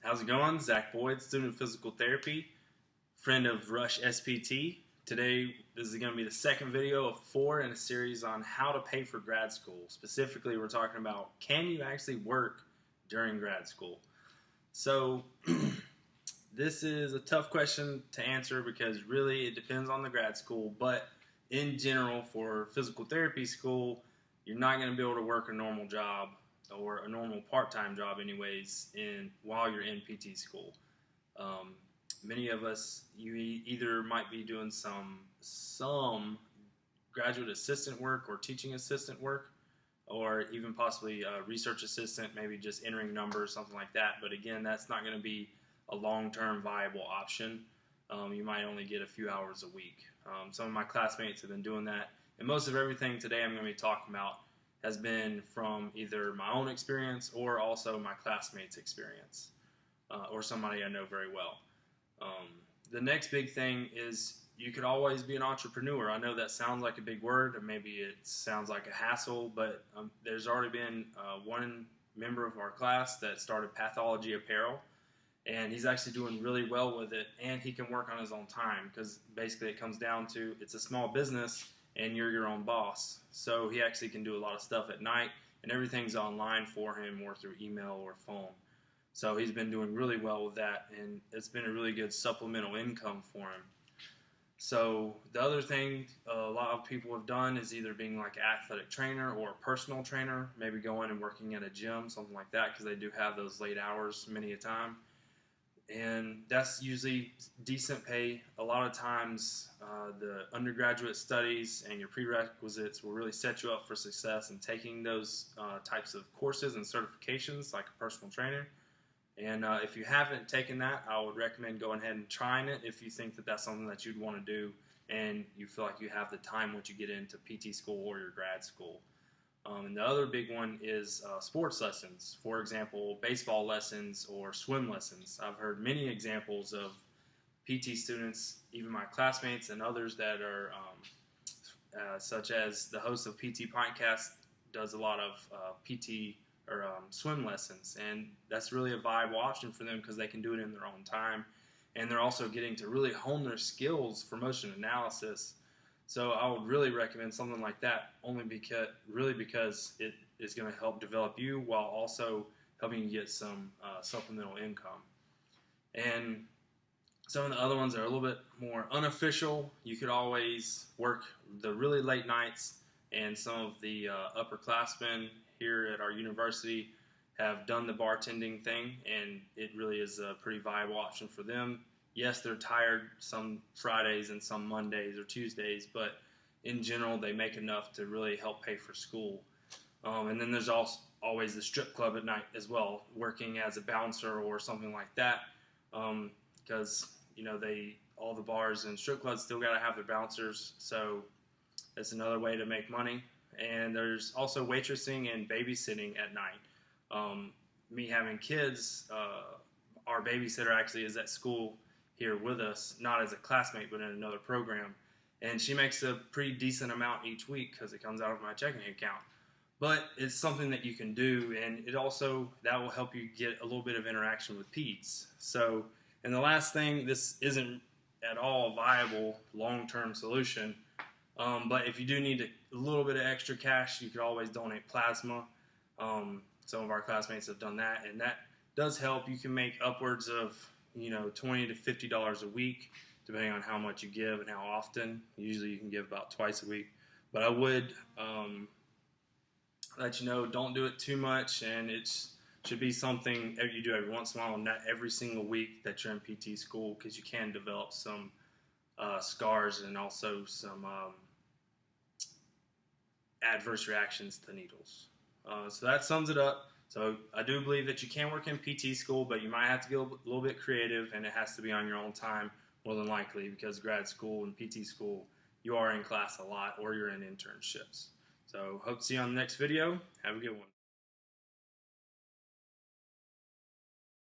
How's it going? Zach Boyd, student of physical therapy, friend of Rush SPT. Today, this is going to be the second video of 4 in a series on how to pay for grad school. Specifically, we're talking about, can you actually work during grad school? So, this is a tough question to answer because really it depends on the grad school, but in general, for physical therapy school, you're not going to be able to work a normal job or a normal part-time job anyways while you're in PT school. Many of us, you either might be doing some graduate assistant work or teaching assistant work, or even possibly a research assistant, maybe just entering numbers, something like that. But again, that's not going to be a long-term viable option. You might only get a few hours a week. Some of my classmates have been doing that, and most of everything today I'm going to be talking about has been from either my own experience or also my classmates' experience, or somebody I know very well. The next big thing is you could always be an entrepreneur. I know that sounds like a big word, or maybe it sounds like a hassle, but there's already been one member of our class that started Pathology Apparel, and he's actually doing really well with it, and he can work on his own time because basically it comes down to it's a small business and you're your own boss. So he actually can do a lot of stuff at night, and everything's online for him or through email or phone. So he's been doing really well with that, and it's been a really good supplemental income for him. So the other thing a lot of people have done is either being like an athletic trainer or a personal trainer, maybe going and working at a gym, something like that, because they do have those late hours many a time. And that's usually decent pay. A lot of times the undergraduate studies and your prerequisites will really set you up for success in taking those types of courses and certifications like a personal trainer. And if you haven't taken that, I would recommend going ahead and trying it if you think that that's something that you'd want to do and you feel like you have the time once you get into PT school or your grad school. And the other big one is sports lessons. For example, baseball lessons or swim lessons. I've heard many examples of PT students, even my classmates and others that are such as the host of PT Pintcast does a lot of PT or swim lessons, and that's really a viable option for them because they can do it in their own time, and they're also getting to really hone their skills for motion analysis. So I would really recommend something like that, only because it is going to help develop you while also helping you get some supplemental income. And some of the other ones are a little bit more unofficial. You could always work the really late nights, and some of the upperclassmen here at our university have done the bartending thing, and it really is a pretty viable option for them. Yes, they're tired some Fridays and some Mondays or Tuesdays, but in general, they make enough to really help pay for school. And then there's also always the strip club at night as well, working as a bouncer or something like that, because all the bars and strip clubs still got to have their bouncers, so that's another way to make money. And there's also waitressing and babysitting at night. Me having kids, our babysitter actually is at school here with us, not as a classmate, but in another program. And she makes a pretty decent amount each week because it comes out of my checking account. But it's something that you can do, and that will help you get a little bit of interaction with peds. So, and the last thing, this isn't at all a viable long-term solution, but if you do need a little bit of extra cash, you could always donate plasma. Some of our classmates have done that, and that does help. You can make upwards of $20 to $50 a week, depending on how much you give and how often. Usually you can give about twice a week. But I would let you know, don't do it too much, and it should be something you do every once in a while, not every single week that you're in PT school, because you can develop some scars and also some adverse reactions to needles. So that sums it up. So I do believe that you can work in PT school, but you might have to get a little bit creative, and it has to be on your own time more than likely, because grad school and PT school, you are in class a lot or you're in internships. So hope to see you on the next video. Have a good one.